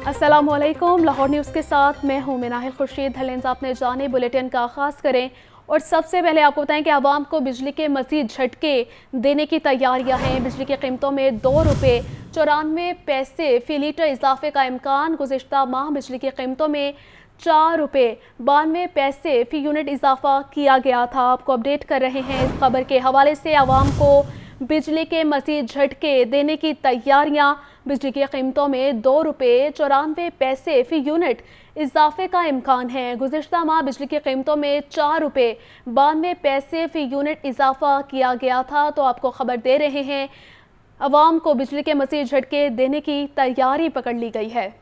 अस्सलामुअलैकुम। लाहौर न्यूज़ के साथ मैं हूँ मिनाहिल खुर्शीद। हेडलाइंस आपने जाने, बुलेटिन का आगाज़ करें और सबसे पहले आपको बताएं कि आवाम को बिजली के मज़ीद झटके देने की तैयारियां हैं। बिजली की कीमतों में ₹2.94 फ़ी लीटर इजाफे का इम्कान। गुज़िश्ता माह बिजली की कीमतों में ₹4.92 फ़ी यूनिट इजाफा किया गया था। आपको अपडेट कर रहे हैं। इस खबर के हवाले से आवाम को बिजली के मज़ीद झटके देने की तैयारियां। बिजली की कीमतों में ₹2.94 फ़ी यूनिट इजाफे का इम्कान है। गुज़िश्ता माह बिजली की कीमतों में ₹4.92 फ़ी यूनिट इजाफा किया गया था। तो आपको खबर दे रहे हैं, आवाम को बिजली के मज़ीद झटके देने की तैयारी पकड़ ली गई है।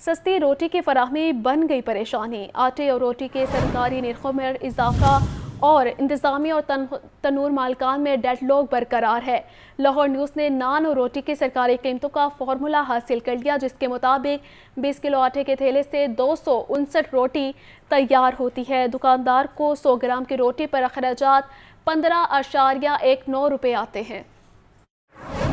सस्ती रोटी की फराहमी बन गई परेशानी। आटे और रोटी के सरकारी निर्खों में इजाफा और इंतज़ामिया और तनूर मालिकान में डेडलॉक बरकरार है। लाहौर न्यूज़ ने नान और रोटी की सरकारी कीमतों का फॉर्मूला हासिल कर लिया, जिसके मुताबिक 20 किलो आटे के थैले से 259 रोटी तैयार होती है। दुकानदार को 100 ग्राम की रोटी पर अखराजात ₹15.19 आते हैं।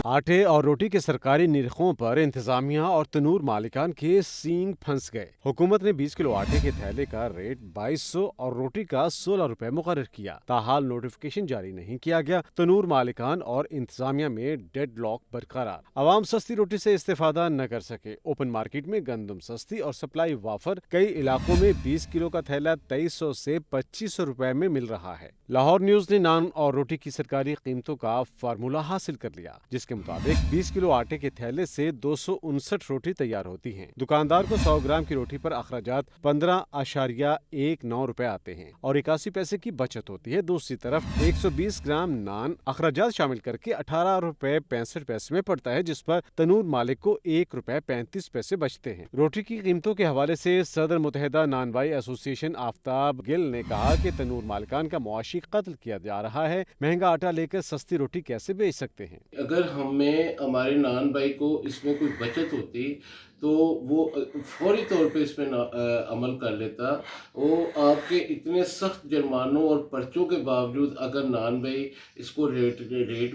आटे और रोटी के सरकारी निरखों पर इंतजामिया और तनूर मालिकान के सींग फंस गए। हुकूमत ने 20 किलो आटे के थैले का रेट 2200 और रोटी का ₹16 मुकर्रर किया। ताहाल नोटिफिकेशन जारी नहीं किया गया। तनूर मालिकान और इंतजामिया में डेडलॉक बरकरार। आवाम सस्ती रोटी से इस्तेफादा न कर सके। ओपन मार्केट में गंदम सस्ती और सप्लाई वाफर। कई इलाकों में 20 किलो का थैला 2300 से 2500 रुपए में मिल रहा है। लाहौर न्यूज ने नान और रोटी की सरकारी कीमतों का फार्मूला हासिल कर लिया, जिसके मुताबिक 20 किलो आटे के थैले से 259 रोटी तैयार होती हैं। दुकानदार को 100 ग्राम की रोटी पर अखराजात 15.19 रुपए आते हैं और 81 पैसे की बचत होती है। दूसरी तरफ 120 ग्राम नान अखराजात शामिल करके ₹18.65 में पड़ता है, जिस पर तनूर मालिक को ₹1.35 बचते हैं। रोटी की कीमतों के हवाले से सदर मुत्तहिदा नानबाई एसोसिएशन आफ्ताब गिल ने कहा कि तनूर मालिकान का मुआशी कत्ल किया जा रहा है। महंगा आटा लेकर सस्ती रोटी कैसे बेच सकते हैं? अगर हमारे नान भाई को इसमें कोई बचत होती तो वो फौरी तौर पे इसमें अमल कर लेता। वो आपके इतने सख्त जुर्मानों और पर्चों के बावजूद अगर नान भाई इसको रेट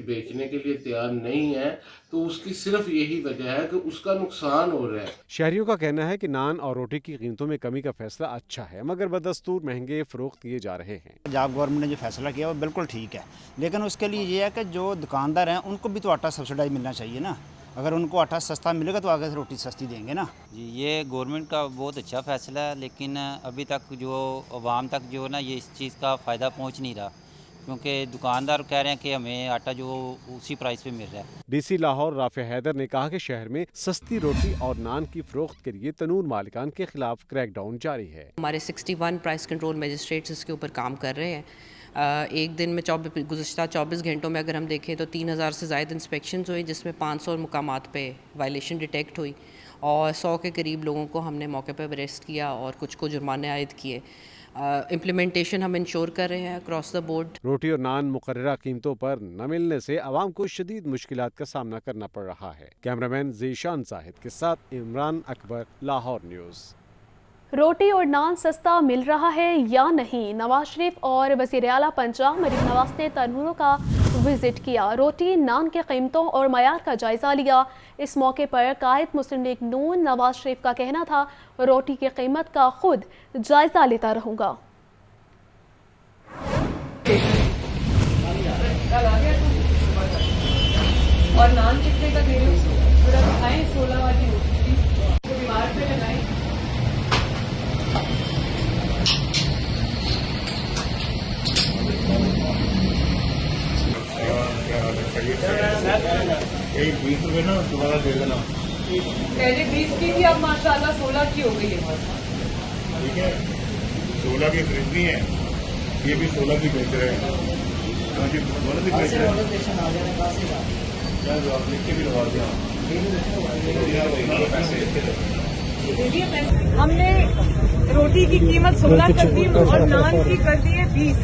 बेचने के लिए तैयार नहीं है तो उसकी सिर्फ यही वजह है कि उसका नुकसान हो रहा है। शहरियों का कहना है कि नान और रोटी की कीमतों में कमी का फैसला अच्छा है, मगर बदस्तूर महंगे फरोख्त किए जा रहे हैं। पंजाब गवर्नमेंट ने जो फैसला किया वो बिल्कुल ठीक है, लेकिन उसके लिए ये है कि जो दुकानदार हैं उनको भी तो आटा सब्सिडाइज मिलना चाहिए ना। अगर उनको आटा सस्ता मिलेगा तो आगे से रोटी सस्ती देंगे ना। जी, ये गवर्नमेंट का बहुत अच्छा फैसला है, लेकिन अभी तक जो अवाम तक जो ना ये इस चीज़ का फ़ायदा पहुंच नहीं रहा, क्योंकि दुकानदार कह रहे हैं कि हमें आटा जो उसी प्राइस पे मिल रहा है। डीसी लाहौर राफिया हैदर ने कहा कि शहर में सस्ती रोटी और नान की फरोख्त के लिए तनूर मालिकान के खिलाफ क्रैकडाउन जारी है। हमारे 61 प्राइस कंट्रोल मजिस्ट्रेट्स इसके ऊपर काम कर रहे हैं। एक दिन में गुज़श्ता 24 घंटों में अगर हम देखें तो 3000 से ज़ायद इंस्पेक्शंस हुई, जिसमें 500 मुकामात पे वायलेशन डिटेक्ट हुई और 100 के करीब लोगों को हमने मौके पर अरेस्ट किया और कुछ को जुर्माने आयद किए। इम्प्लीमेंटेशन हम इंश्योर कर रहे हैं अक्रॉस द बोर्ड। रोटी और नान मुकर्ररा कीमतों पर न मिलने से आवाम को शदीद मुश्किलात का सामना करना पड़ रहा है। कैमरामैन ज़ीशान जाहिद के साथ इमरान अकबर, लाहौर न्यूज़। रोटी और नान सस्ता मिल रहा है या नहीं? नवाज शरीफ और वज़ीर आला पंजाब मरीम नवाज ने तनूरों का विजिट किया, रोटी नान के कीमतों और मयार का जायजा लिया। इस मौके पर कायद मुस्लिम लीग नून नवाज शरीफ का कहना था, रोटी की कीमत का खुद जायजा लेता रहूंगा। और नान कितने का दे रहे हो? थोड़ा दिखाएं। 16 वाली रोटी दीवार पे लगाएं। एक 20 रुपए ना दोबारा दे देना। पहले 20 की थी, अब माशाल्लाह 16 की हो गई है। ठीक है, 16 की खरीदनी है, ये भी 16 की बेच रहे हैं। दोनों भी बेच रहे हैं। आप लिख के भी लगा दिया। हमने रोटी की कीमत 16 कर दी और नान की कर दी है 20।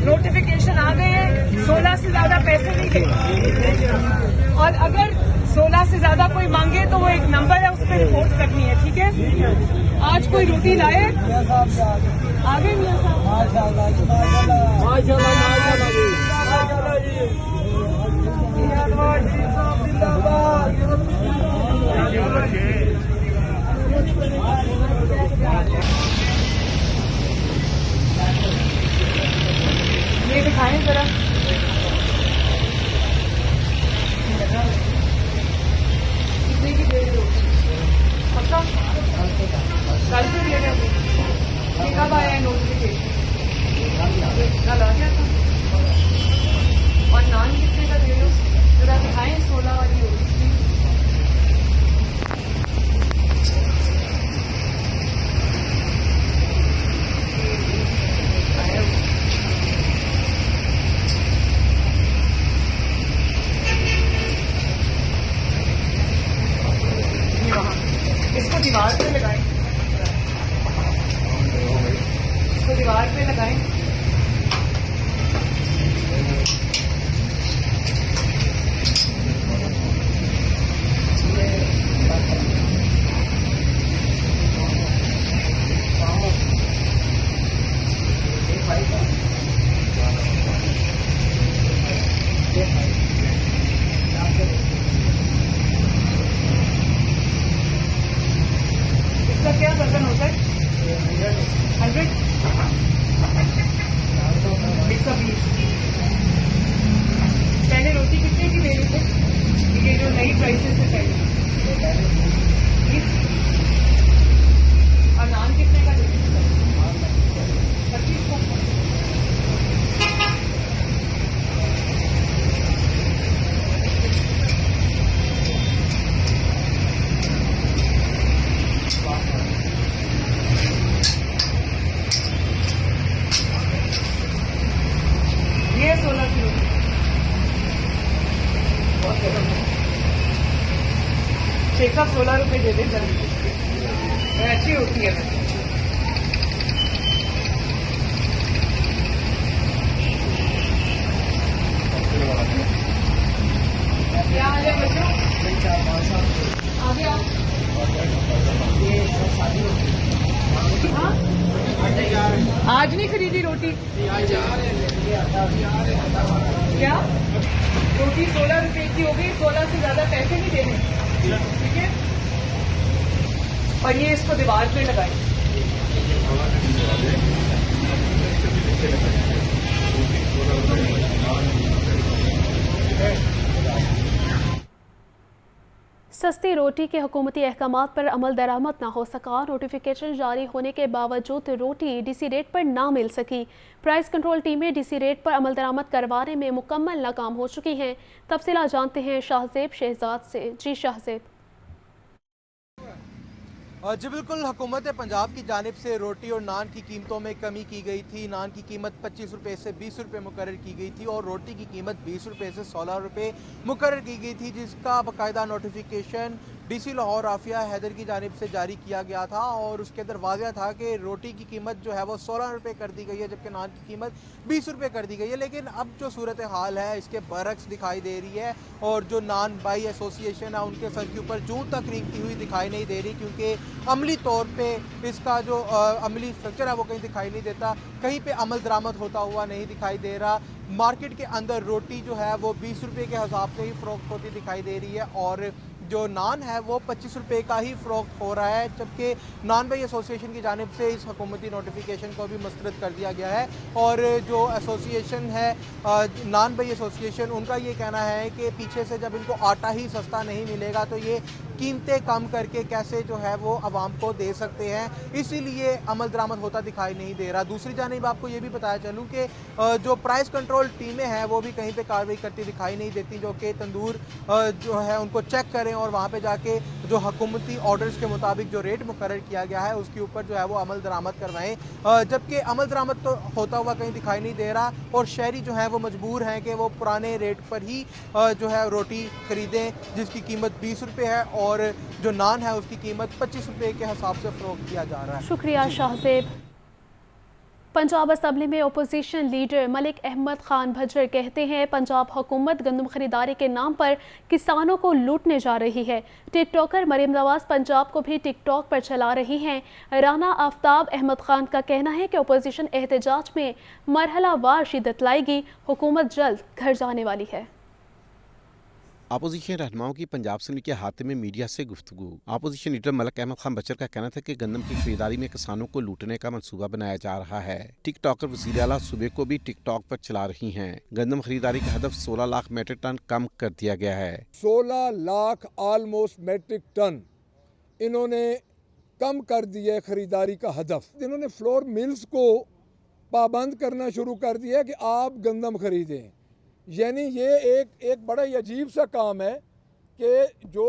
नोटिफिकेशन आ गए हैं, 16 से ज्यादा पैसे नहीं देंगे और अगर 16 से ज्यादा कोई मांगे तो वो एक नंबर है, उस पर रिपोर्ट करनी है। ठीक है, आज कोई रोटी लाए आगे नहीं। दीवार पे लगाएं, इसको दीवार पे लगाएं। इसका क्या बर्तन होता है? 100 120। पहले रोटी कितने की दे रहे थे? ये जो नई प्राइसेस से पहले 20। और नान कितने का देते थे? 25 का। ये 16 किलो शेखा 16 रुपए दे दे जरा, अच्छी होती है। क्या हाल है बच्चों? आगे आओ। हाँ? आज नहीं खरीदी रोटी? क्या रोटी 16 रुपए की हो गई, 16 से ज्यादा पैसे नहीं देने, ठीक है? और ये इसको दीवार पे लगाए। सस्ती रोटी के हुकूमती अहकामात पर अमल दरामद न हो सका। नोटिफिकेशन जारी होने के बावजूद रोटी डीसी रेट पर ना मिल सकी। प्राइस कंट्रोल टीमें डीसी रेट पर अमल दरामद करवाने में मुकम्मल नाकाम हो चुकी हैं। तफसीलात जानते हैं शाहजेब शहजाद से। जी शाहजेब। जी बिल्कुल, हुकूमत पंजाब की जानिब से रोटी और नान की कीमतों में कमी की गई थी। नान की कीमत 25 रुपये से 20 रुपये मुकर्रर की गई थी और रोटी की कीमत 20 रुपये से 16 रुपये मुकर्रर की गई थी, जिसका बाकायदा नोटिफिकेशन डीसी लाहौर आफिया हैदर की जानिब से जारी किया गया था और उसके अंदर वाज़ह था कि रोटी की कीमत जो है वो 16 रुपये कर दी गई है, जबकि नान की कीमत 20 रुपये कर दी गई है। लेकिन अब जो सूरत हाल है इसके बरक्स दिखाई दे रही है और जो नान बाई एसोसिएशन है उनके सर के ऊपर जूं तक रेंगती हुई दिखाई नहीं दे रही, क्योंकि अमली तौर पे इसका जो अमली स्ट्रक्चर है वो कहीं दिखाई नहीं देता, कहीं पे अमल दरामद होता हुआ नहीं दिखाई दे रहा। मार्केट के अंदर रोटी जो है वो 20 रुपये के हिसाब से ही फ़रोख्त होती दिखाई दे रही है और जो नान है वो 25 रुपये का ही फ़रोख्त हो रहा है, जबकि नान बाई एसोसिएशन की जानिब से इस हुकूमती नोटिफिकेशन को भी मुस्तरद कर दिया गया है। और जो एसोसिएशन है नान बाई एसोसिएशन, उनका ये कहना है कि पीछे से जब इनको आटा ही सस्ता नहीं मिलेगा तो ये कीमतें कम करके कैसे जो है वो आवाम को दे सकते हैं, इसीलिए अमल दरामद होता दिखाई नहीं दे रहा। दूसरी जानिब आपको ये भी बताया चलूँ कि जो प्राइस कंट्रोल टीमें हैं वो भी कहीं पे कार्रवाई करती दिखाई नहीं देती, जो कि तंदूर जो है उनको चेक करें और वहाँ पे जाके जो हुकूमती ऑर्डर्स के मुताबिक जो रेट मुकर्रर किया गया है उसके ऊपर जो है वो अमल दरामद करवाएं, जबकि अमल दरामद तो होता हुआ कहीं दिखाई नहीं दे रहा और शहरी जो है वो मजबूर हैं कि वो पुराने रेट पर ही जो है रोटी ख़रीदें, जिसकी कीमत 20 रुपये है और जो नान है उसकी कीमत 25 रुपये के हिसाब से फ़रोख्त किया जा रहा है। शुक्रिया शाहजेब। पंजाब असम्बली में अपोजिशन लीडर मलिक अहमद खान भज्जर कहते हैं पंजाब हुकूमत गंदम खरीदारी के नाम पर किसानों को लूटने जा रही है। टिकटॉकर मरीम नवाज पंजाब को भी टिकटॉक पर चला रही हैं। राना आफ्ताब अहमद खान का कहना है कि अपोजिशन एहतजाज में मरहलावार शिद्दत लाएगी, हुकूमत जल्द घर जाने वाली है। अपोजिशन रहनुमाओं की पंजाब असम्बली के हाथे में मीडिया से गुफ्तगू। अपोजिशन लीडर मलिक अहमद खान बचर का कहना था कि गंदम की खरीदारी में किसानों को लूटने का मंसूबा बनाया जा रहा है। टिकटॉकर वज़ीर आला सूबे को भी टिकटॉक पर चला रही हैं। गंदम खरीदारी का हदफ 16 लाख मेट्रिक टन कम कर दिया गया है। 16 लाख ऑलमोस्ट मेट्रिक टन इन्होंने कम कर दिया खरीदारी का हदफ। इन्होंने फ्लोर मिल्स को पाबंद करना शुरू कर दिया कि आप गंदम खरीदें। यानी ये एक बड़ा ही अजीब सा काम है कि जो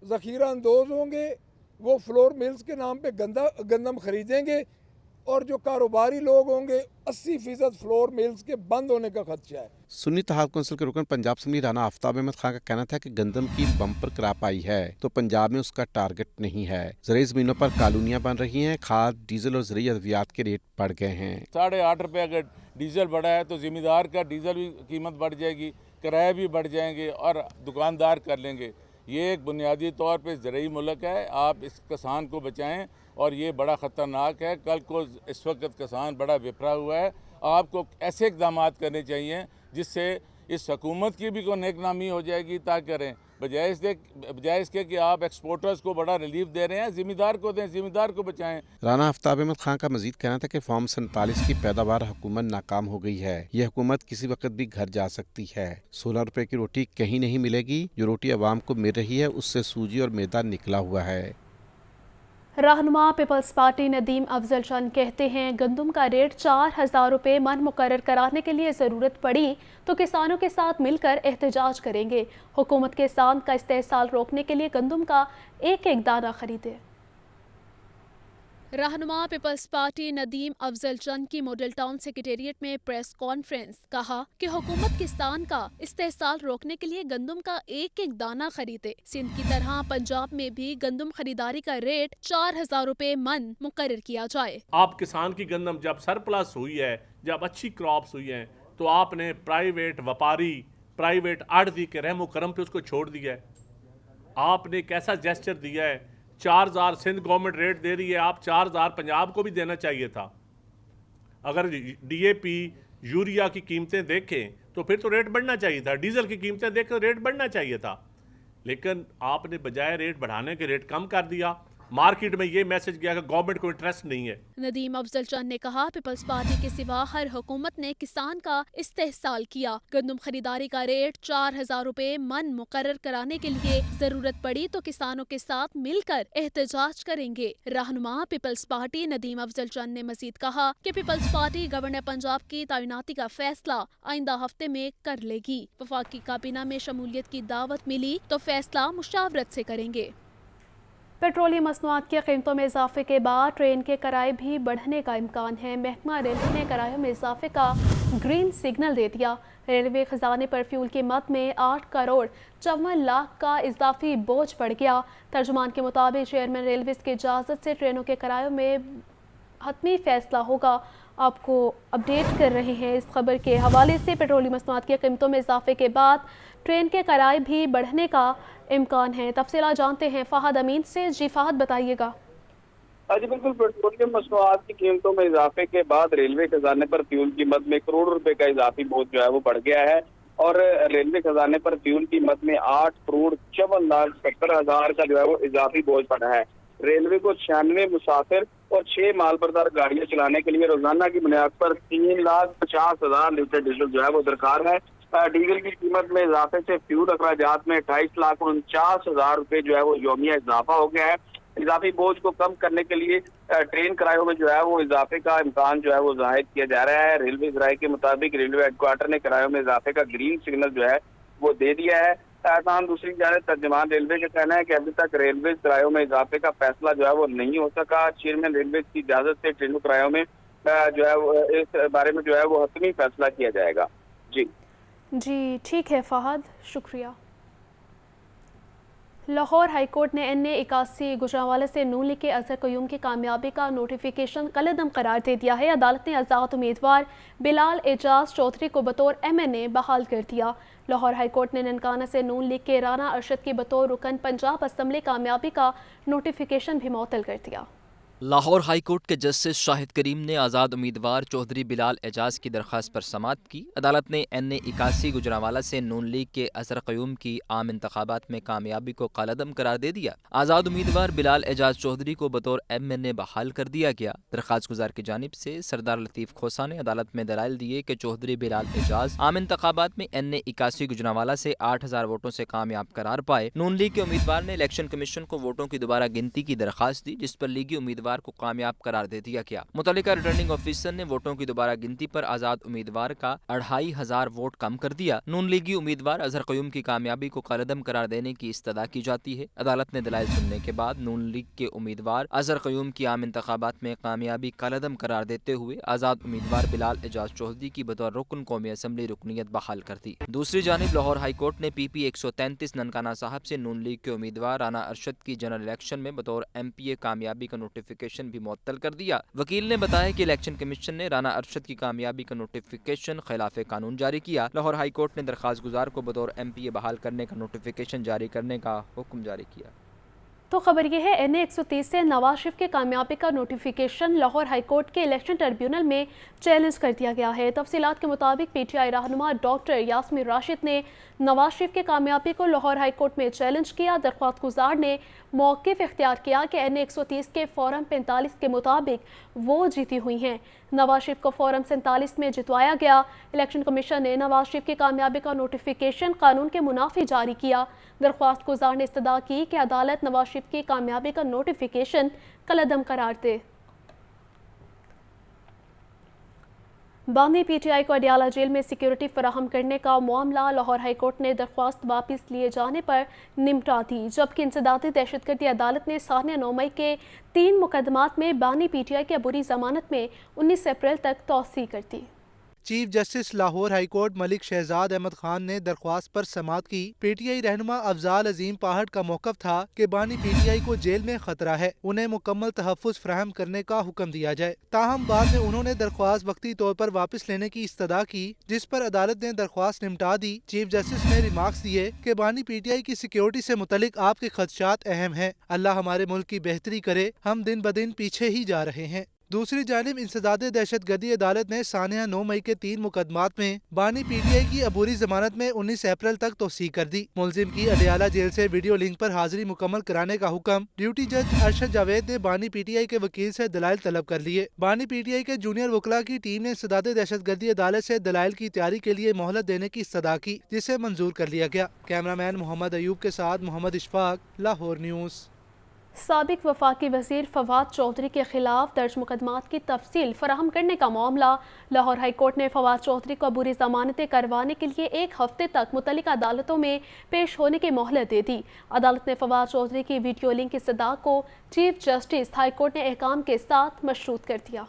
ज़ख़ीरा अंदोज़ होंगे वो फ्लोर मिल्स के नाम पे गंदम ख़रीदेंगे और जो कारोबारी लोग होंगे 80% फ्लोर मिल्स के बंद होने का खदशा है। सुन्नी तहाफ कौंसिल के रुकन पंजाब असम्बली राना आफ्ताब अहमद खान का कहना था कि गंदम की बम्पर क्रॉप आई है तो पंजाब में उसका टारगेट नहीं है। ज़रूरी ज़मीनों पर कॉलोनियाँ बन रही हैं, खाद, डीजल और ज़रूरी अद्वियात के रेट बढ़ गए हैं। 8.5 रुपये अगर डीजल बढ़ा है तो ज़िम्मेदार का डीजल भी कीमत बढ़ जाएगी, किराए भी बढ़ जाएंगे और दुकानदार कर लेंगे। ये एक बुनियादी तौर पे ज़रूरी मुल्क है, आप इस किसान को बचाएं और ये बड़ा ख़तरनाक है। कल को इस वक्त किसान बड़ा विफरा हुआ है, आपको ऐसे इक़दाम करने चाहिए जिससे इस हुकूमत की भी कोई नेकनामी हो जाएगी। ता करें बजाय इसके कि आप एक्सपोर्टर्स को बड़ा रिलीफ दे रहे हैं, ज़िम्मेदार को दें, ज़िम्मेदार को बचाएं। राना आफ्ताब अहमद खान का मजीद कहना था कि फॉर्म 47 की पैदावार हुकूमत नाकाम हो गई है। यह हुकूमत किसी वक्त भी घर जा सकती है। 16 रुपए की रोटी कहीं नहीं मिलेगी। जो रोटी आवाम को मिल रही है उससे सूजी और मैदा निकला हुआ है। रहनुमा पीपल्स पार्टी नदीम अफजल चंद कहते हैं गंदम का रेट 4000 रुपये मन मुकर्रर कराने के लिए ज़रूरत पड़ी तो किसानों के साथ मिलकर एहतजाज करेंगे। हुकूमत किसान का इस्तेहसाल रोकने के लिए गंदम का एक एक दाना खरीदे। रहनुमा पीपल्स पार्टी नदीम अफजल चंद की मॉडल टाउन सेक्रेटेरिएट में प्रेस कॉन्फ्रेंस। कहा कि हुकूमत किसान का इस्तेहसाल रोकने के लिए गंदम का एक एक दाना खरीदे। सिंध की तरह पंजाब में भी गंदम खरीदारी का रेट 4000 रुपये मन मुकर्रर किया जाए। आप किसान की गंदम जब सरप्लस हुई है, जब अच्छी क्रॉप्स हुई हैं, तो आपने प्राइवेट व्यापारी, प्राइवेट आड़ती के रहमो करम पे उसको छोड़ दिया है। आपने एक ऐसा जेस्चर दिया है, 4000 सिंध गवर्नमेंट रेट दे रही है, आप 4000 पंजाब को भी देना चाहिए था। अगर DAP यूरिया की कीमतें देखें तो फिर तो रेट बढ़ना चाहिए था, डीजल की कीमतें देखें तो रेट बढ़ना चाहिए था, लेकिन आपने बजाय रेट बढ़ाने के रेट कम कर दिया। मार्केट में ये मैसेज गया कि गवर्नमेंट को इंटरेस्ट नहीं है। नदीम अफजल चंद ने कहा पीपल्स पार्टी के सिवा हर हुकूमत ने किसान का इस्तेहसाल किया। गंदम खरीदारी का रेट 4000 रुपये मन मुकर्रर कराने के लिए जरूरत पड़ी तो किसानों के साथ मिलकर एहतजाज करेंगे। रहनुमा पीपल्स पार्टी नदीम अफजल चंद ने मजीद कहा कि पीपल्स पार्टी गवर्नर पंजाब की तैनाती का फैसला आइंदा हफ्ते में कर लेगी। वफाकी काबीना में शमूलियत की दावत मिली तो फैसला मुशावरत से करेंगे। पेट्रोलियम मसनूआत की कीमतों में इजाफे के बाद ट्रेन के किराए भी बढ़ने का इम्कान है। महकमा रेलवे ने किरायों में इजाफे का ग्रीन सिग्नल दे दिया। रेलवे खजाने पर फ्यूल कीमत में 8 करोड़ 54 लाख का इजाफी बोझ पड़ गया। तर्जुमान के मुताबिक चेयरमैन रेलवे की इजाज़त से ट्रेनों के किरायों में हतमी फैसला होगा। आपको अपडेट कर रहे हैं इस खबर के हवाले से। पेट्रोलियम मसनूआत की कीमतों में इजाफे के बाद ट्रेन के किराए भी बढ़ने का इम्कान है। तफसीला जानते हैं फ़हद अमीन से। जी फ़हद बताइएगा। जी बिल्कुल, पेट्रोलियम मसनूआत की कीमतों में इजाफे के बाद रेलवे खजाने पर फ्यूल कीमत में करोड़ रुपए का इजाफी बोझ जो है वो बढ़ गया है और रेलवे खजाने पर फ्यूल कीमत में 8 करोड़ 54,70,000 का जो है वो इजाफी बोझ पड़ा है। रेलवे को 96 मुसाफिर और 6 मालबरदार गाड़ियां चलाने के लिए रोजाना की बुनियाद पर 3,50,000 लीटर डीजल जो है वो दरकार है। डीजल की कीमत में इजाफे से फ्यूल अखराजात में 28,49,000 रुपए जो है वो यौमिया इजाफा हो गया है। इजाफी बोझ को कम करने के लिए ट्रेन किरायों में जो है वो इजाफे का इम्कान जो है वो जाहिर किया जा रहा है। रेलवे ज़राए के मुताबिक रेलवे हेडक्वार्टर ने किरायों में इजाफे का ग्रीन सिग्नल जो है वो दे दिया है। दूसरी जानिब तर्जुमान रेलवे का कहना है कि अभी तक रेलवे किरायों में इजाफे का फैसला जो है वो नहीं हो सका। चेयरमैन रेलवे की इजाजत से ट्रेनों किरायों में जो है वो इस बारे में जो है वो हतमी फैसला किया जाएगा। जी ठीक है फ़हद, शुक्रिया। लाहौर हाईकोर्ट ने NA81 गुजरांवाला से नून लीग के अजहर क़यूम की कामयाबी का नोटिफिकेशन कलअदम करार दे दिया है। अदालत ने आज़ाद उम्मीदवार बिलाल एजाज चौधरी को बतौर MNA बहाल कर दिया। लाहौर हाईकोर्ट ने ननकाना से नून लीग के राना अरशद की बतौर रुकन पंजाब असम्बली कामयाबी का नोटिफिकेशन भी मुअत्तल कर दिया। लाहौर हाई कोर्ट के जस्टिस शाहिद करीम ने आज़ाद उम्मीदवार चौधरी बिलाल एजाज की दरख्वास्त पर समाअत की। अदालत ने NA81 गुजरांवाला से नून लीग के अजहर क़यूम की आम इंतखाबात में कामयाबी को कलअदम करार दे दिया। आज़ाद उम्मीदवार बिलाल एजाज चौधरी को बतौर MNA बहाल कर दिया गया। दरख्वास्त गुजार की जानिब से सरदार लतीफ़ खोसा ने अदालत में दलाइल दिए कि चौधरी बिलाल एजाज आम इंतखाबात में NA81 गुजरांवाला से 8000 वोटों से कामयाब करार पाए। नून लीग के उम्मीदवार ने इलेक्शन कमीशन को वोटों की दोबारा गिनती की दरख्वास्त दी, जिस पर लीगी उम्मीदवार امیدوار کو کامیاب قرار دے دیا گیا۔ متعلقہ ریٹرننگ آفیسر نے ووٹوں کی دوبارہ گنتی پر آزاد امیدوار کا 2500 ووٹ کم کر دیا۔ نون لیگی امیدوار اظہر قیوم کی کامیابی کو کالعدم قرار دینے کی استدعا کی جاتی ہے۔ عدالت نے دلائل سننے کے بعد نون لیگ کے امیدوار اظہر قیوم کی عام انتخابات میں کامیابی کالعدم قرار دیتے ہوئے آزاد امیدوار بلال اعجاز چودھری کی بطور رکن قومی اسمبلی رکنیت بحال کر دی۔ دوسری جانب لاہور ہائی کورٹ نے پی پی 133 ننکانہ صاحب سے نون لیگ کے امیدوار رانا ارشد کی جنرل الیکشن میں بطور ایم پی اے کامیابی کا نوٹیفیکیشن بھی معطل کر دیا۔ وکیل نے بتایا کہ الیکشن کمیشن نے رانا ارشد کی کامیابی کا نوٹیفیکیشن خلاف قانون جاری کیا۔ لاہور ہائی کورٹ نے درخواست گزار کو بطور ایم پی اے بحال کرنے کا نوٹیفیکیشن جاری کرنے کا حکم جاری کیا۔ تو خبر یہ ہے این اے 130 سے نواز شریف کے کامیابی کا نوٹیفیکیشن لاہور ہائی کورٹ کے الیکشن ٹریبیونل میں چیلنج کر دیا گیا ہے۔ تفصیلات کے مطابق پی ٹی آئی رہنما ڈاکٹر یاسمین راشد نے نواز شریف کے کامیابی کو لاہور ہائی کورٹ میں چیلنج کیا۔ درخواست گزار نے موقف اختیار کیا کہ این اے 130 کے فارم 45 کے مطابق وہ جیتی ہوئی ہیں۔ نواز شریف کو فارم 47 میں جتوایا گیا۔ الیکشن کمیشن نے نواز شریف کی کامیابی کا نوٹیفیکیشن قانون کے منافی جاری کیا۔ درخواست گزار نے استدعا کی کہ عدالت نواز شریف کی کامیابی کا نوٹیفیکیشن کالعدم قرار دے۔ باندی پی ٹی آئی کو اڈیالہ جیل میں سیکیورٹی فراہم کرنے کا معاملہ لاہور ہائی کورٹ نے درخواست واپس لیے جانے پر نمٹا دی، جبکہ انسدادی دہشت گردی عدالت نے ثانیہ 9 مئی کے 3 مقدمات میں بانی پی ٹی آئی کی عبوری ضمانت میں 19 اپریل تک توسیع کر دی۔ Chief justice Lahore high court Malik Shahzad Ahmad Khan نے درخواست پر سماعت کی۔ پی ٹی آئی رہنما افضال عظیم پاہڑ کا موقف تھا کہ بانی پی ٹی آئی کو جیل میں خطرہ ہے، انہیں مکمل تحفظ فراہم کرنے کا حکم دیا جائے۔ تاہم بعد میں انہوں نے درخواست وقتی طور پر واپس لینے کی استدعا کی، جس پر عدالت نے درخواست نمٹا دی۔ چیف جسٹس نے ریمارکس دیے کہ بانی پی ٹی آئی کی سیکیورٹی سے متعلق آپ کے خدشات اہم ہیں، اللہ ہمارے ملک کی بہتری کرے، ہم دن بدن پیچھے ہی جا رہے ہیں۔ دوسری جانب انسداد دہشت گردی عدالت نے ثانیہ 9 مئی کے 3 مقدمات میں بانی پی ٹی آئی کی عبوری ضمانت میں 19 اپریل تک توسیع کر دی۔ ملزم کی اڈیالہ جیل سے ویڈیو لنک پر حاضری مکمل کرانے کا حکم ڈیوٹی جج ارشد جاوید نے بانی پی ٹی آئی کے وکیل سے دلائل طلب کر لیے۔ بانی پی ٹی آئی کے جونیئر وکلاء کی ٹیم نے انسداد دہشت گردی عدالت سے دلائل کی تیاری کے لیے مہلت دینے کی استدعا کی، جسے منظور کر لیا گیا۔ کیمرہ مین محمد ایوب کے ساتھ محمد اشفاق، لاہور نیوز۔ سابق وفاقی وزیر فواد چودھری کے خلاف درج مقدمات کی تفصیل فراہم کرنے کا معاملہ لاہور ہائی کورٹ نے فواد چودھری کو عبوری ضمانتیں کروانے کے لیے 1 ہفتے تک متعلقہ عدالتوں میں پیش ہونے کی مہلت دے دی۔ عدالت نے فواد چودھری کی ویڈیو لنک کی استدعا کو چیف جسٹس ہائی کورٹ نے احکام کے ساتھ مشروط کر دیا۔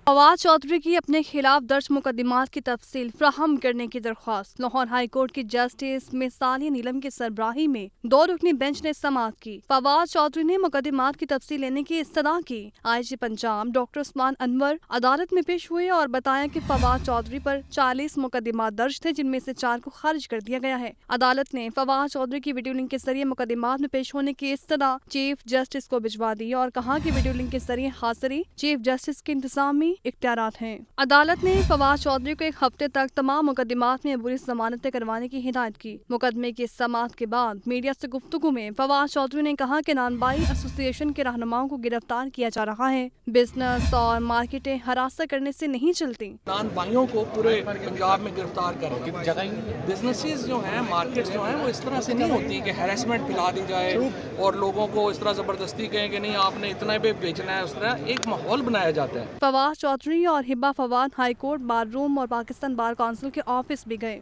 فواد چودھری کی اپنے خلاف درج مقدمات کی تفصیل فراہم کرنے کی درخواست لاہور ہائی کورٹ کی جسٹس مثالیہ نیلم کی سربراہی میں 2 رکنی بینچ نے سماعت کی۔ فواد چودھری نے مقدمات کی تفصیل لینے کی استدعا کی۔ آئی جی پنجاب ڈاکٹر عثمان انور عدالت میں پیش ہوئے اور بتایا کہ فواد چودھری پر 40 مقدمات درج تھے، جن میں سے 4 کو خارج کر دیا گیا ہے۔ عدالت نے فواد چودھری کی ویڈیو لنک کے ذریعے مقدمات میں پیش ہونے کی استدعا چیف جسٹس کو بھجوا دی اور کہا کہ ویڈیو لنک کے ذریعے حاضری چیف جسٹس کے انتظامی اختیارات ہیں۔ عدالت نے فواد چودھری کو 1 ہفتے تک تمام مقدمات میں عبوری ضمانتیں کروانے کی ہدایت کی۔ مقدمے کی سماعت کے بعد میڈیا سے گفتگو میں فواد چودھری نے کہا کہ نانبائی ایسوسی ایشن کے رہنماؤں کو گرفتار کیا جا رہا ہے، بزنس اور مارکیٹیں ہراساں کرنے سے نہیں چلتی۔ نان بھائیوں کو پورے پنجاب میں گرفتار کر رہے ہیں۔ بزنسز جو ہیں، مارکیٹس جو ہیں، وہ اس طرح سے نہیں ہوتی کہ ہیراسمنٹ پھیلا دی جائے اور لوگوں کو اس طرح زبردستی کہیں کہ نہیں آپ نے اتنا پہ بیچنا ہے، اس طرح ایک ماحول بنایا جاتا ہے۔ فواد چودھری اور ہبہ فواد ہائی کورٹ بار روم اور پاکستان بار کونسل کے آفس بھی گئے۔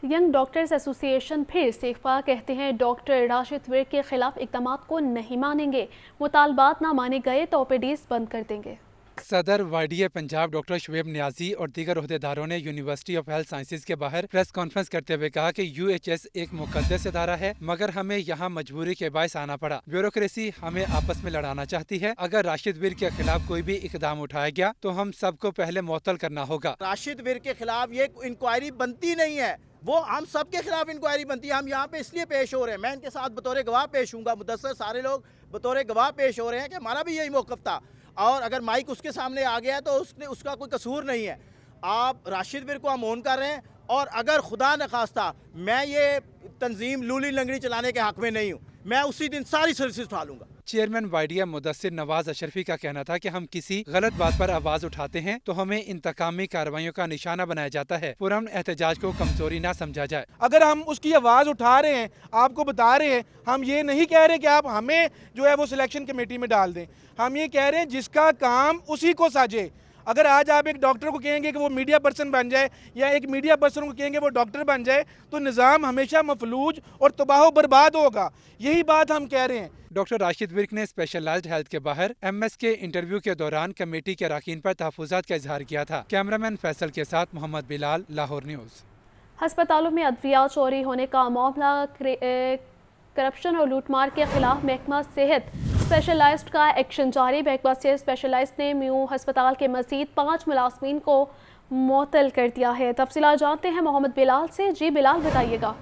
ینگ ڈاکٹرز ایسوسی ایشن پھر استعفا کہتے ہیں ڈاکٹر راشد ورک کے خلاف اقدامات کو نہیں مانیں گے، مطالبات نہ مانے گئے تو اوپیڈیز بند کر دیں گے۔ صدر Y D A Punjab doctor Shoaib Niazi اور دیگر عہدیداروں نے یونیورسٹی آف ہیلتھ سائنسز کے باہر پریس کانفرنس کرتے ہوئے کہا کہ یو ایچ ایس ایک مقدس ادارہ ہے، مگر ہمیں یہاں مجبوری کے باعث آنا پڑا۔ بیوروکریسی ہمیں آپس میں لڑانا چاہتی ہے۔ اگر راشد ور کے خلاف کوئی بھی اقدام اٹھایا گیا تو ہم سب کو پہلے معطل کرنا ہوگا۔ راشد ور کے خلاف یہ انکوائری بنتی نہیں ہے، وہ ہم سب کے خلاف انکوائری بنتی ہے۔ ہم یہاں پہ اس لیے پیش ہو رہے ہیں، میں ان کے ساتھ بطور گواہ پیش ہوں گا، مدثر سارے لوگ بطور گواہ پیش ہو رہے ہیں کہ ہمارا بھی یہی موقف تھا، اور اگر مائک اس کے سامنے آ گیا تو اس کا کوئی قصور نہیں ہے۔ آپ راشد ور کو ہم اون کر رہے ہیں، اور اگر خدا نخواستہ میں یہ تنظیم لولی لنگڑی چلانے کے حق میں نہیں ہوں، मैं उसी दिन सारी सर्विसेज उठा लूँगा। चेयरमैन वाइडिया मुदस्सिर नवाज अशरफी का कहना था कि हम किसी गलत बात पर आवाज उठाते हैं तो हमें इंतकामी कार्रवाइयों का निशाना बनाया जाता है। पुरअमन एहतजाज को कमजोरी ना समझा जाए। अगर हम उसकी आवाज़ उठा रहे हैं, आपको बता रहे हैं, हम ये नहीं कह रहे कि आप हमें जो है वो सिलेक्शन कमेटी में डाल दें। हम ये कह रहे हैं जिसका काम उसी को साजे। अगर आज आप एक डॉक्टर को कहेंगे कि वो मीडिया पर्सन बन जाए या एक मीडिया पर्सन को कहेंगे वो डॉक्टर बन जाए तो निज़ाम हमेशा मफलूज और तबाह बर्बाद होगा। यही बात हम कह रहे हैं। डॉक्टर राशिद विर्क ने स्पेशलाइज्ड हेल्थ के बाहर MS के इंटरव्यू के दौरान कमेटी के अरकान पर तहफ़्फ़ुज़ात का इजहार किया था। कैमरामैन फैसल के साथ मोहम्मद बिलाल, लाहौर न्यूज़। हस्पतालों में अद्विया चोरी होने का मामला, करप्शन और लूटमार के खिलाफ महकमा सेहत स्पेशलाइज्ड का एक्शन जारी। महकमा सेहत स्पेशलाइज्ड ने म्यू हस्पताल के मज़ीद 5 मुलाज़मीन को मुअत्तल कर दिया है। तफसीलात जानते हैं मोहम्मद बिलाल से। जी बिलाल, बताइएगा।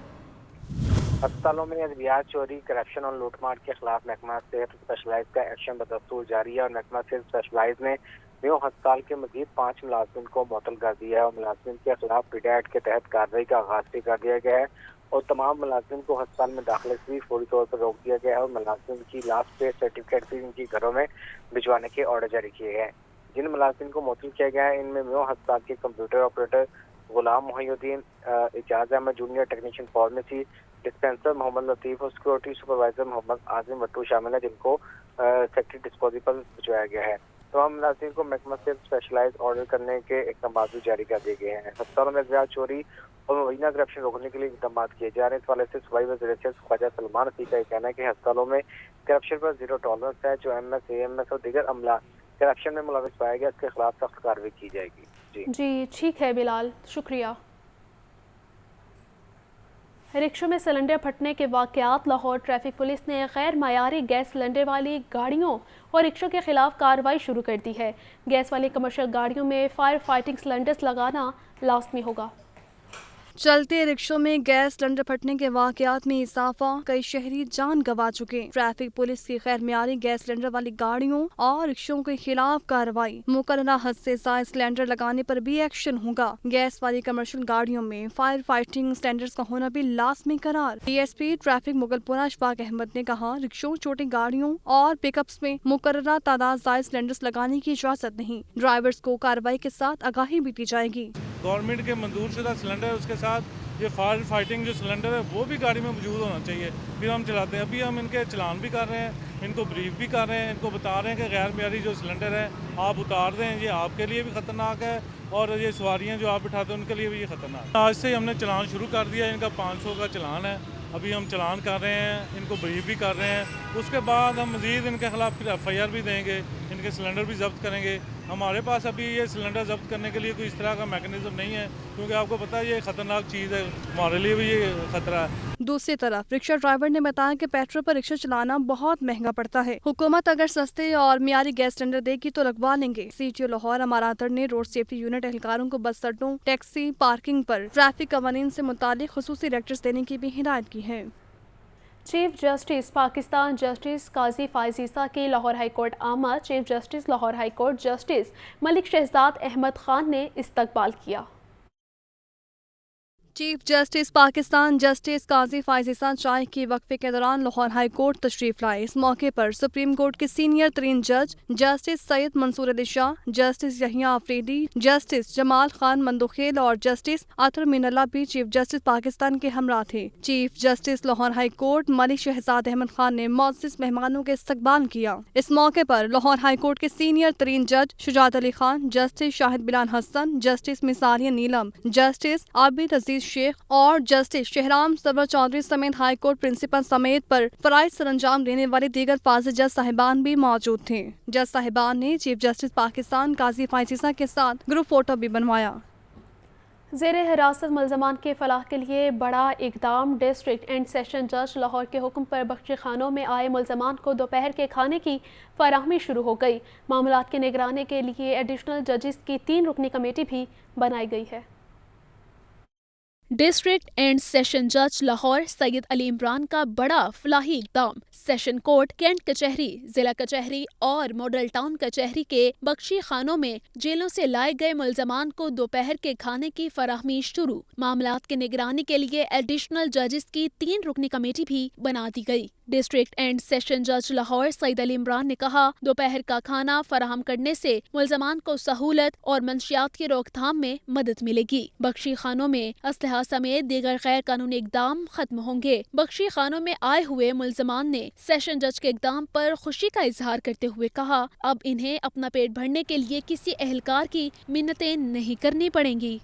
अस्पतालों में अद्वियात चोरी, करप्शन और लूटमार के खिलाफ महकमा सेहत स्पेशलाइज्ड का एक्शन बदस्तूर जारी है और महकमा सेहत स्पेशलाइज्ड ने म्यू हस्पताल के मजीद 5 मुलाज़मीन को मुअत्तल कर दिया है और मुलाज़मीन के खिलाफ PID एक्ट के तहत कार्रवाई का आगाज़ भी कर दिया गया है और तमाम मुलाज़मीन को अस्पताल में दाखिले से भी फौरी तौर पर रोक दिया गया है और मुलाज़मीन की लास्ट पे सर्टिफिकेट भी इनकी घरों में भिजवाने के ऑर्डर जारी किए गए हैं। जिन मुलाज़मीन को मुअत्तल किया गया है इनमें म्यू हस्पताल के computer operator Ghulam Mohiuddin, Ijaz Ahmad junior technician pharmacy, dispenser Mohammad Latif और सिक्योरिटी सुपरवाइजर मोहम्मद आज़िम भट्टू शामिल है जिनको सेक्रेटरी डिस्पोजिबल भिजवाया गया है। तमाम मुलाज़मीन को महकमा से स्पेशलाइज ऑर्डर करने के इक़दाम भी जारी कर दिए गए हैं। अस्पतालों में अद्वियात चोरी और मुबैना करप्शन रोकने के लिए इक़दाम किए जा रहे हैं। इस वाले से सूबाई वज़ीर ख्वाजा सलमान रफ़ी का कहना है कि अस्पतालों में करप्शन पर ज़ीरो टॉलरेंस है। जो MS, AMS और दीगर अमला करप्शन में मुलविस पाया गया इसके खिलाफ सख्त कार्रवाई की जाएगी। जी ठीक है बिलाल, शुक्रिया। रिक्शों में सिलेंडर फटने के वाक़यात। लाहौर ट्रैफिक पुलिस ने गैर मायारी गैस सिलेंडर वाली गाड़ियों और रिक्शों के खिलाफ कार्रवाई शुरू कर दी है। गैस वाली कमर्शियल गाड़ियों में फायर फाइटिंग सिलेंडर्स लगाना लाजमी होगा। चलते रिक्शों में गैस सिलेंडर फटने के वाकयात में इजाफा, कई शहरी जान गंवा चुके। ट्रैफिक पुलिस की गैर मियारी गैस सिलेंडर वाली गाड़ियों और रिक्शों के खिलाफ कार्रवाई। मुकर्ररा हद से ज़ायद सिलेंडर लगाने पर भी एक्शन होगा। गैस वाली कमर्शियल गाड़ियों में फायर फाइटिंग स्टैंडर्ड्स का होना भी लाजमी करार। DSP ट्रैफिक मुगलपुरा अशफाक अहमद ने कहा, रिक्शों, छोटी गाड़ियों और पिकअप्स में मुकर्ररा तादाद ज़ायद सिलेंडर्स लगाने की इजाजत नहीं। ड्राइवर्स को कार्रवाई के साथ आगाही भी दी जाएगी। गवर्नमेंट के मंजूर शुदा सिलेंडर, उसके साथ ये फायर फाइटिंग जो सिलेंडर है वो भी गाड़ी में मौजूद होना चाहिए, फिर हम चलाते हैं। अभी हम इनके चलान भी कर रहे हैं, इनको ब्रीफ भी कर रहे हैं, इनको बता रहे हैं कि गैर मियारी जो सिलेंडर है आप उतार दें, ये आपके लिए भी ख़तरनाक है और ये सवारियाँ जो आप बिठाते हैं उनके लिए भी ये ख़तरनाक है। आज से ही हमने चलान शुरू कर दिया, इनका 500 का चलान है, अभी हम चलान कर रहे हैं, इनको ब्रीफ भी कर रहे हैं। उसके बाद हम मज़ीद इनके खिलाफ फिर FIR भी देंगे, इनके सिलेंडर भी जब्त करेंगे। हमारे पास अभी ये सिलेंडर जब्त करने के लिए कोई इस तरह का मैकेनिज्म नहीं है क्योंकि आपको पता है ये ख़तरनाक चीज़ है, हमारे लिए भी ये ख़तरा है। दूसरी तरफ रिक्शा ड्राइवर ने बताया कि पेट्रोल पर रिक्शा चलाना बहुत महंगा पड़ता है। हुकूमत अगर सस्ते और मियारी गैस सिलेंडर देगी तो लगवा लेंगे। CTO लाहौर अमारातर ने रोड सेफ्टी यूनिट एहलकारों को बस अड्डों, टैक्सी पार्किंग पर ट्रैफिक कवानीन से मुतालिक खुसूसी लेक्चर्स देने की भी हिदायत की है। Chief justice Pakistan justice Qazi Faez Isa की लाहौर हाई कोर्ट आमद। Chief justice Lahore high court justice Malik Shahzad Ahmad Khan ने इस्तकबाल किया। Chief justice Pakistan justice Qazi Faez Isa चाय के वक्फे के दौरान लाहौर हाई कोर्ट तशरीफ लाए। इस मौके पर सुप्रीम कोर्ट के सीनियर तरीन जज justice Syed Mansoor Ali Shah, justice Yahya Afridi, justice Jamal Khan Mandokhail और जस्टिस अतर मिनल्ला भी चीफ जस्टिस पाकिस्तान के हमरा थे। Chief justice Lahore high court Malik Shahzad Ahmad Khan ने मोअज़्ज़िज़ मेहमानों के इस्तकबाल किया। इस मौके पर लाहौर हाई कोर्ट के सीनियर तरीन जज Shujaat Ali Khan, justice Shahid Bilal Hassan, justice Misarya Neelam, justice Abid Aziz Sheikh और जस्टिस शहराम सरवर चौधरी समेत हाई कोर्ट प्रिंसिपल समेत पर फराइज सरंजाम देने वाले दीगर फाजिल जज साहिबान भी मौजूद थे। जज साहिबान ने चीफ जस्टिस पाकिस्तान काजी फायज ईसा के साथ ग्रुप फोटो भी बनवाया। ज़ेरे हिरासत मुल्ज़मान के फलाह के लिए बड़ा इक़दाम। डिस्ट्रिक्ट एंड सेशन जज लाहौर के हुक्म पर बख्शी खानों में आए मुल्ज़मान को दोपहर के खाने की फराहमी शुरू हो गई। मामलात की निगरानी के लिए एडिशनल जजेस की 3 रुकनी कमेटी भी बनाई गई है। डिस्ट्रिक्ट एंड सेशन जज लाहौर सैयद अली इमरान का बड़ा फलाही इकदाम। सेशन कोर्ट, कैंट कचहरी, जिला कचहरी और मॉडल टाउन कचहरी के बख्शी खानों में जेलों से लाए गए मुल्जमान को दोपहर के खाने की फराहमी शुरू। मामलात की निगरानी के लिए एडिशनल जजेस की 3 रुकनी कमेटी भी बना दी गई। डिस्ट्रिक्ट एंड सेशन जज लाहौर सैयद अली इमरान ने कहा, दोपहर का खाना फराहम करने से मुल्जमान को सहूलत और मंशियात की रोकथाम में मदद मिलेगी। बख्शी खानों में असलहा समेत दीगर गैर कानूनी इकदाम खत्म होंगे। बख्शी खानों में आए हुए मुल्जमान ने सेशन जज के इकदाम पर खुशी का इजहार करते हुए कहा, अब इन्हें अपना पेट भरने के लिए किसी एहलकार की मिन्नतें नहीं करनी पड़ेंगी।